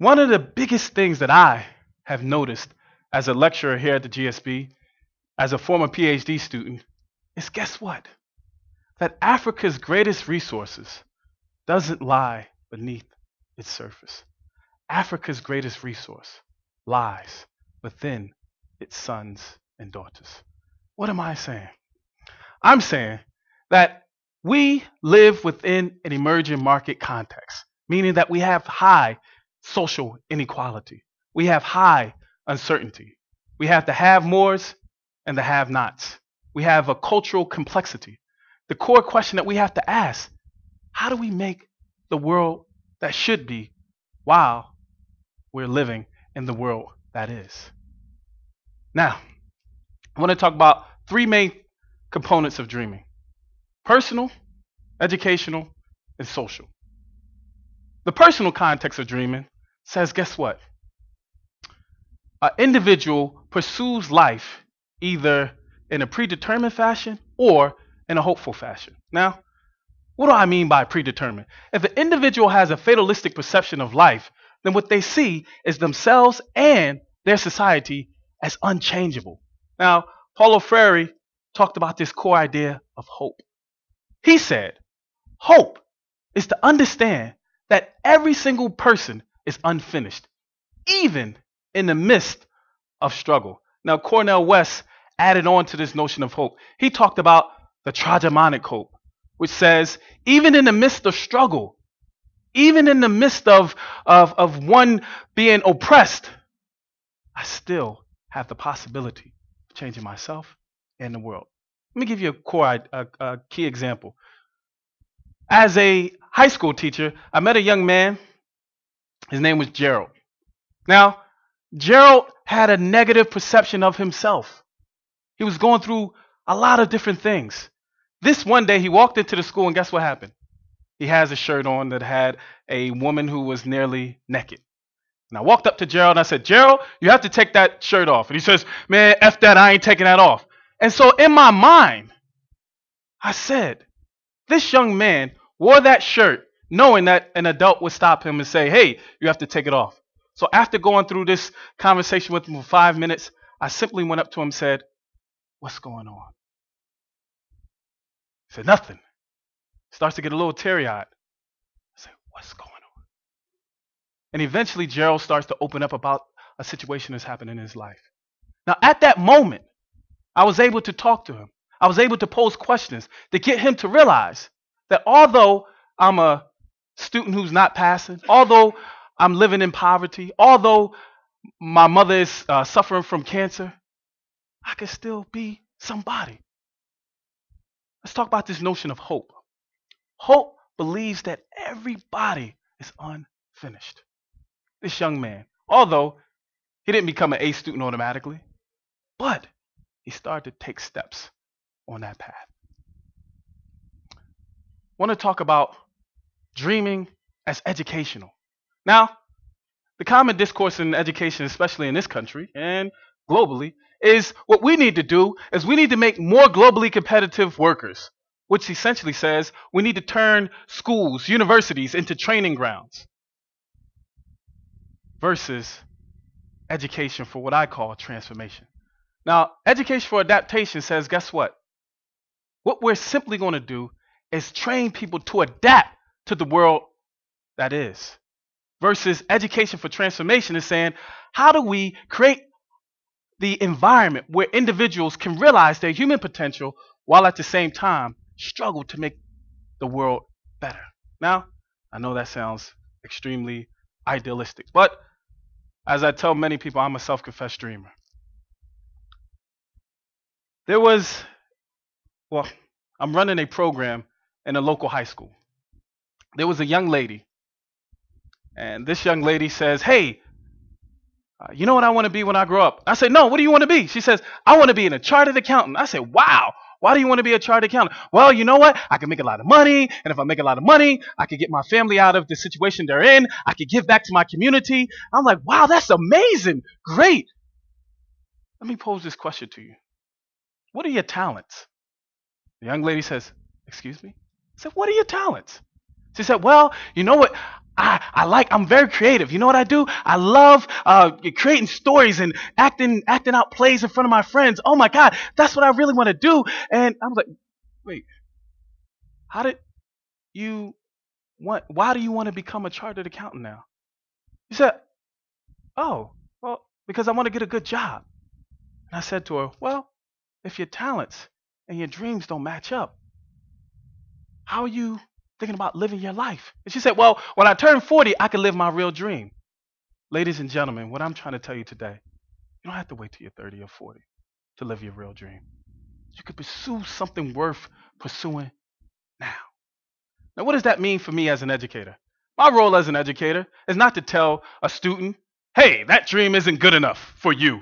One of the biggest things that I have noticed as a lecturer here at the GSB, as a former PhD student, is guess what? That Africa's greatest resources doesn't lie beneath its surface. Africa's greatest resource lies within its sons and daughters. What am I saying? I'm saying that we live within an emerging market context, meaning that we have high social inequality. We have high uncertainty. We have the have-mores and the have-nots. We have a cultural complexity. The core question that we have to ask, how do we make the world that should be while we're living in the world that is? Now, I want to talk about three main components of dreaming: personal, educational, and social. The personal context of dreaming says, guess what? An individual pursues life either in a predetermined fashion or in a hopeful fashion. Now, what do I mean by predetermined? If an individual has a fatalistic perception of life, then what they see is themselves and their society as unchangeable. Now, Paulo Freire talked about this core idea of hope. He said, hope is to understand that every single person is unfinished, even in the midst of struggle. Now, Cornel West added on to this notion of hope. He talked about the tragic hope, which says, even in the midst of struggle, even in the midst of one being oppressed, I still have the possibility of changing myself and the world. Let me give you a key example. As a high school teacher, I met a young man. His name was Gerald. Now, Gerald had a negative perception of himself. He was going through a lot of different things. This one day, he walked into the school, and guess what happened? He has a shirt on that had a woman who was nearly naked. And I walked up to Gerald, and I said, Gerald, you have to take that shirt off. And he says, man, F that, I ain't taking that off. And so in my mind, I said, this young man wore that shirt knowing that an adult would stop him and say, hey, you have to take it off. So after going through this conversation with him for 5 minutes, I simply went up to him and said, what's going on? He said, nothing. Starts to get a little teary-eyed. I said, what's going on? And eventually Gerald starts to open up about a situation that's happened in his life. Now at that moment, I was able to talk to him. I was able to pose questions to get him to realize that although I'm a student who's not passing, although I'm living in poverty, although my mother is suffering from cancer, I can still be somebody. Let's talk about this notion of hope. Hope believes that everybody is unfinished. This young man, although he didn't become an A student automatically, but he started to take steps on that path. I want to talk about dreaming as educational. Now, the common discourse in education, especially in this country and globally, is what we need to do is we need to make more globally competitive workers, which essentially says we need to turn schools, universities into training grounds versus education for what I call transformation. Now, education for adaptation says, guess what? What we're simply going to do is train people to adapt to the world that is. Versus education for transformation is saying, how do we create the environment where individuals can realize their human potential while at the same time struggle to make the world better? Now, I know that sounds extremely idealistic, but as I tell many people, I'm a self-confessed dreamer. I'm running a program in a local high school. There was a young lady, and this young lady says, hey, you know what I want to be when I grow up? I said, no, what do you want to be? She says, I want to be a chartered accountant. I said, wow, why do you want to be a chartered accountant? Well, you know what? I can make a lot of money, and if I make a lot of money, I can get my family out of the situation they're in. I can give back to my community. I'm like, wow, that's amazing. Great. Let me pose this question to you. What are your talents? The young lady says, excuse me? I said, what are your talents? She said, well, you know what? I'm very creative. You know what I do? I love creating stories and acting out plays in front of my friends. Oh my God, that's what I really want to do. And I was like, wait, why do you want to become a chartered accountant now? She said, oh, well, because I want to get a good job. And I said to her, well, if your talents and your dreams don't match up, how are you thinking about living your life? And she said, well, when I turn 40, I can live my real dream. Ladies and gentlemen, what I'm trying to tell you today, you don't have to wait till you're 30 or 40 to live your real dream. You could pursue something worth pursuing now. Now, what does that mean for me as an educator? My role as an educator is not to tell a student, hey, that dream isn't good enough for you.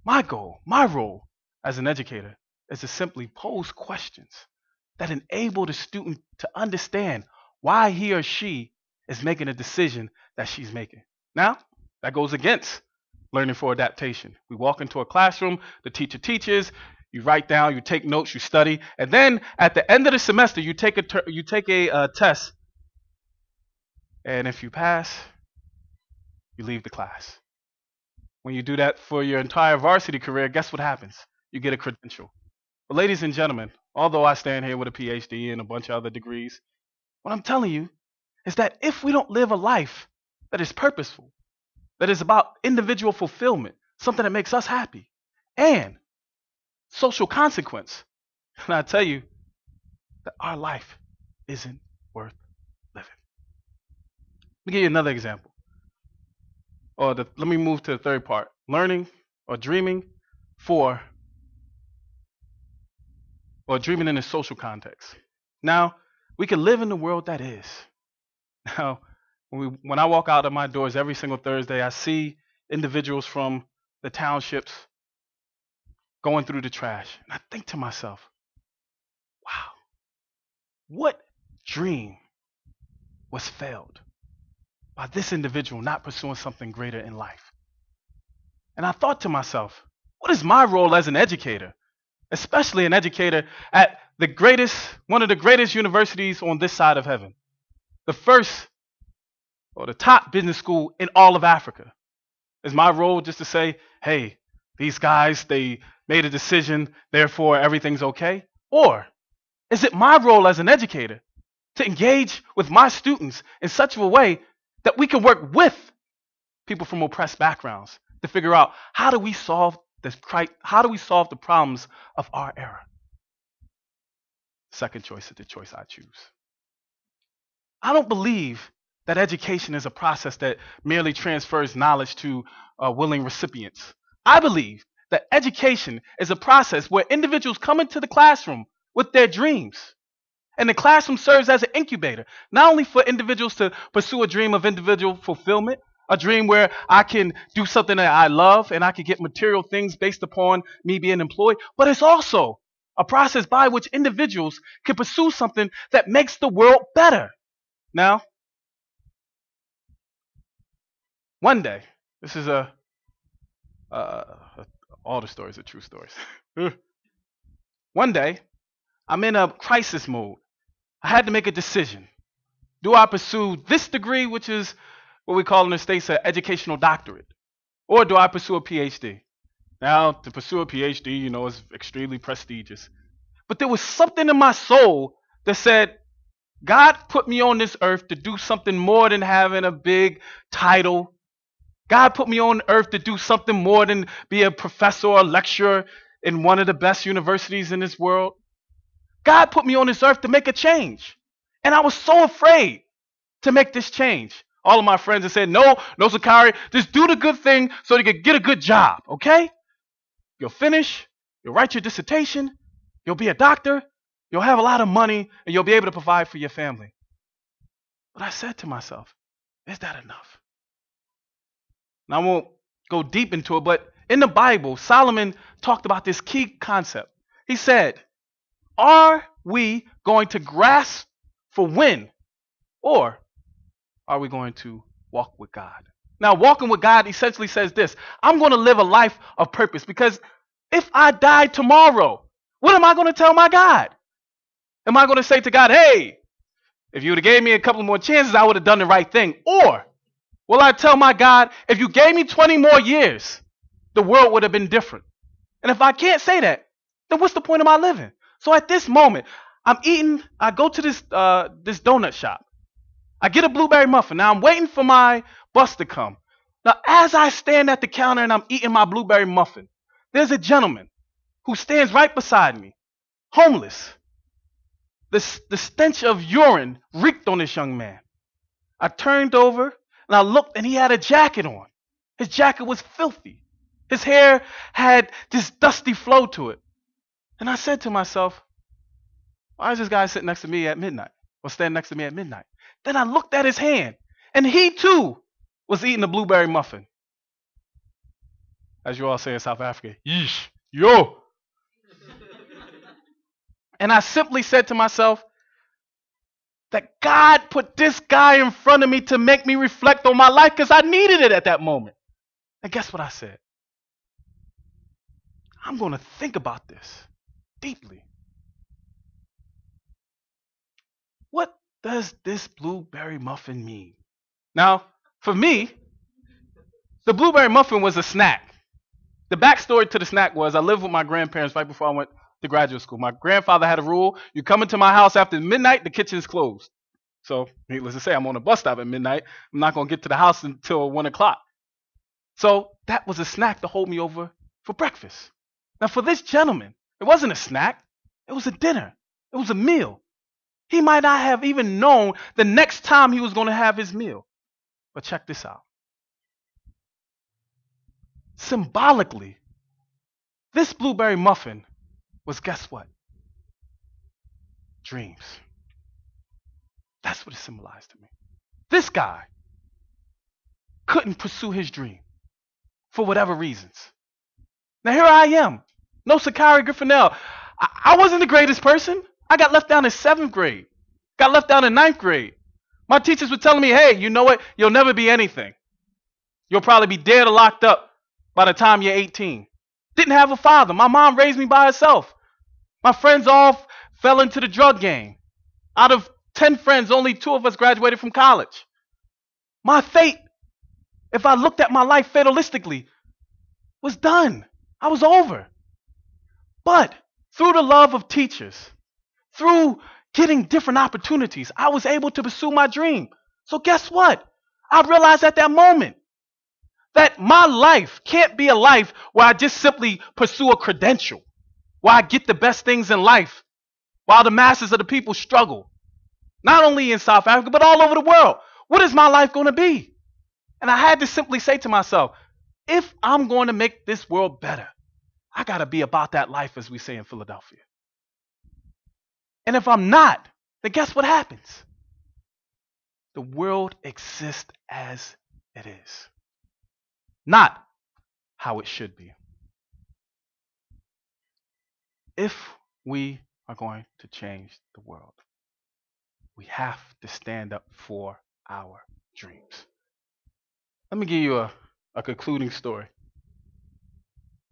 My role as an educator is to simply pose questions that enable the student to understand why he or she is making a decision that she's making. Now, that goes against learning for adaptation. We walk into a classroom, the teacher teaches, you write down, you take notes, you study, and then at the end of the semester, you take a test, and if you pass, you leave the class. When you do that for your entire varsity career, guess what happens? You get a credential. But ladies and gentlemen, although I stand here with a PhD and a bunch of other degrees, what I'm telling you is that if we don't live a life that is purposeful, that is about individual fulfillment, something that makes us happy, and social consequence, and I tell you that our life isn't worth living. Let me give you another example. Let me move to the third part. Learning or dreaming dreaming in a social context. Now, we can live in the world that is. Now, when I walk out of my doors every single Thursday, I see individuals from the townships going through the trash. And I think to myself, wow, what dream was failed by this individual not pursuing something greater in life? And I thought to myself, what is my role as an educator, especially an educator at one of the greatest universities on this side of heaven, the top business school in all of Africa? Is my role just to say, hey, these guys, they made a decision, therefore everything's okay? Or is it my role as an educator to engage with my students in such a way that we can work with people from oppressed backgrounds to figure out how do we solve the problems of our era? Second choice is the choice I choose. I don't believe that education is a process that merely transfers knowledge to willing recipients. I believe that education is a process where individuals come into the classroom with their dreams. And the classroom serves as an incubator, not only for individuals to pursue a dream of individual fulfillment, a dream where I can do something that I love and I can get material things based upon me being employed, but it's also a process by which individuals can pursue something that makes the world better. Now, one day, this is all the stories are true stories. One day, I'm in a crisis mode. I had to make a decision. Do I pursue this degree, which is what we call in the States an educational doctorate, or do I pursue a PhD? Now, to pursue a PhD, is extremely prestigious. But there was something in my soul that said, God put me on this earth to do something more than having a big title. God put me on earth to do something more than be a professor or a lecturer in one of the best universities in this world. God put me on this earth to make a change. And I was so afraid to make this change. All of my friends have said, no, Nosakhere, just do the good thing so you can get a good job, okay? You'll finish, you'll write your dissertation, you'll be a doctor, you'll have a lot of money, and you'll be able to provide for your family. But I said to myself, is that enough? And I won't go deep into it, but in the Bible, Solomon talked about this key concept. He said, are we going to grasp for wind, or are we going to walk with God? Now, walking with God essentially says this: I'm going to live a life of purpose, because if I die tomorrow, what am I going to tell my God? Am I going to say to God, hey, If you would have gave me a couple more chances, I would have done the right thing. Or will I tell my God, if you gave me 20 more years, the world would have been different? And if I can't say that, then what's the point of my living? So at this moment, I go to this donut shop. I get a blueberry muffin. Now I'm waiting for my bus to come. Now as I stand at the counter and I'm eating my blueberry muffin, there's a gentleman who stands right beside me, homeless. The stench of urine reeked on this young man. I turned over and I looked, and he had a jacket on. His jacket was filthy. His hair had this dusty flow to it. And I said to myself, why is this guy sitting next to me at midnight? Or stand next to me at midnight? Then I looked at his hand, and he too was eating a blueberry muffin. As you all say in South Africa, yeesh, yo. And I simply said to myself that God put this guy in front of me to make me reflect on my life because I needed it at that moment. And guess what I said? I'm going to think about this deeply. What does this blueberry muffin mean? Now, for me, the blueberry muffin was a snack. The backstory to the snack was I lived with my grandparents right before I went to graduate school. My grandfather had a rule: you come into my house after midnight, the kitchen is closed. So, needless to say, I'm on a bus stop at midnight. I'm not going to get to the house until 1 o'clock. So that was a snack to hold me over for breakfast. Now, for this gentleman, it wasn't a snack. It was a dinner. It was a meal. He might not have even known the next time he was going to have his meal. But check this out. Symbolically, this blueberry muffin was, guess what? Dreams. That's what it symbolized to me. This guy couldn't pursue his dream for whatever reasons. Now here I am, Nosakhere, Griffin-El. I wasn't the greatest person. I got left down in 7th grade. Got left down in 9th grade. My teachers were telling me, hey, you know what? You'll never be anything. You'll probably be dead or locked up by the time you're 18. Didn't have a father. My mom raised me by herself. My friends all fell into the drug game. Out of 10 friends, only 2 of us graduated from college. My fate, if I looked at my life fatalistically, was done. I was over. But through the love of teachers, through getting different opportunities, I was able to pursue my dream. So guess what? I realized at that moment that my life can't be a life where I just simply pursue a credential, where I get the best things in life, while the masses of the people struggle. Not only in South Africa, but all over the world. What is my life going to be? And I had to simply say to myself, if I'm going to make this world better, I got to be about that life, as we say in Philadelphia. And if I'm not, then guess what happens? The world exists as it is, not how it should be. If we are going to change the world, we have to stand up for our dreams. Let me give you a concluding story.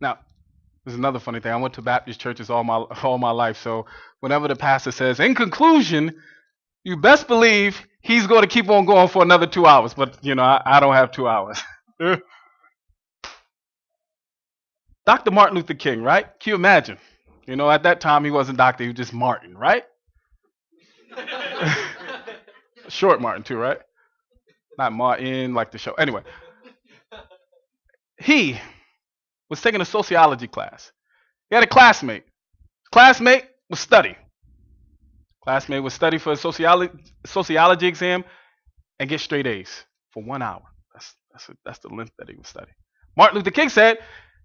Now, there's another funny thing. I went to Baptist churches all my life, so whenever the pastor says, in conclusion, you best believe he's going to keep on going for another 2 hours. But, I don't have 2 hours. Dr. Martin Luther King, right? Can you imagine? At that time, he wasn't Doctor, he was just Martin, right? Short Martin, too, right? Not Martin, like the show. Anyway, he was taking a sociology class. He had a classmate. Classmate would study. Classmate would study for a sociology exam and get straight A's for 1 hour. That's the length that he would study. Martin Luther King said,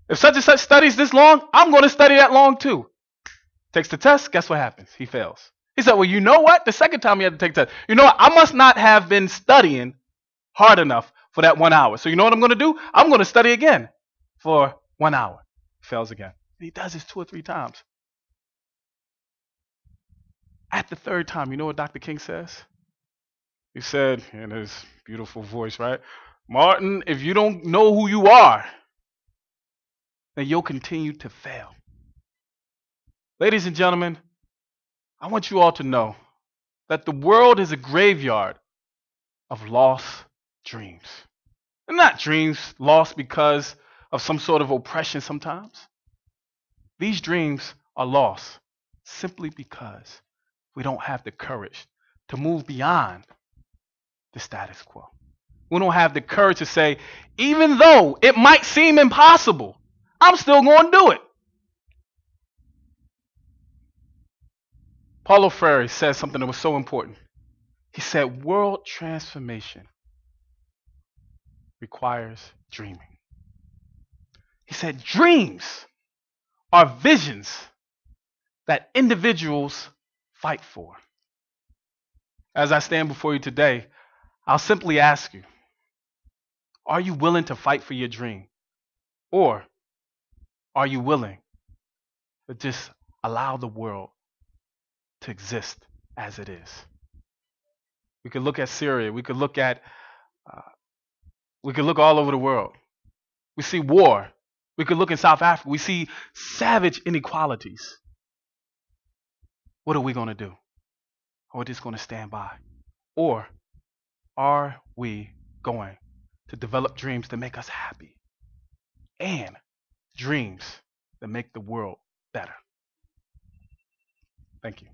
if such and such studies this long, I'm going to study that long too. Takes the test, guess what happens? He fails. He said, well, you know what? The second time he had to take the test, I must not have been studying hard enough for that 1 hour. So you know what I'm going to do? I'm going to study again for 1 hour. Fails again. And he does this 2 or 3 times. At the 3rd time, you know what Dr. King says? He said in his beautiful voice, right? Martin, if you don't know who you are, then you'll continue to fail. Ladies and gentlemen, I want you all to know that the world is a graveyard of lost dreams. And not dreams lost because of some sort of oppression sometimes. These dreams are lost simply because we don't have the courage to move beyond the status quo. We don't have the courage to say, even though it might seem impossible, I'm still going to do it. Paulo Freire said something that was so important. He said, world transformation requires dreaming. He said, dreams are visions that individuals fight for. As I stand before you today, I'll simply ask you, are you willing to fight for your dream? Or are you willing to just allow the world to exist as it is? We could look at Syria. We could look all over the world. We see war. We could look in South Africa. We see savage inequalities. What are we going to do? Are we just going to stand by? Or are we going to develop dreams that make us happy and dreams that make the world better? Thank you.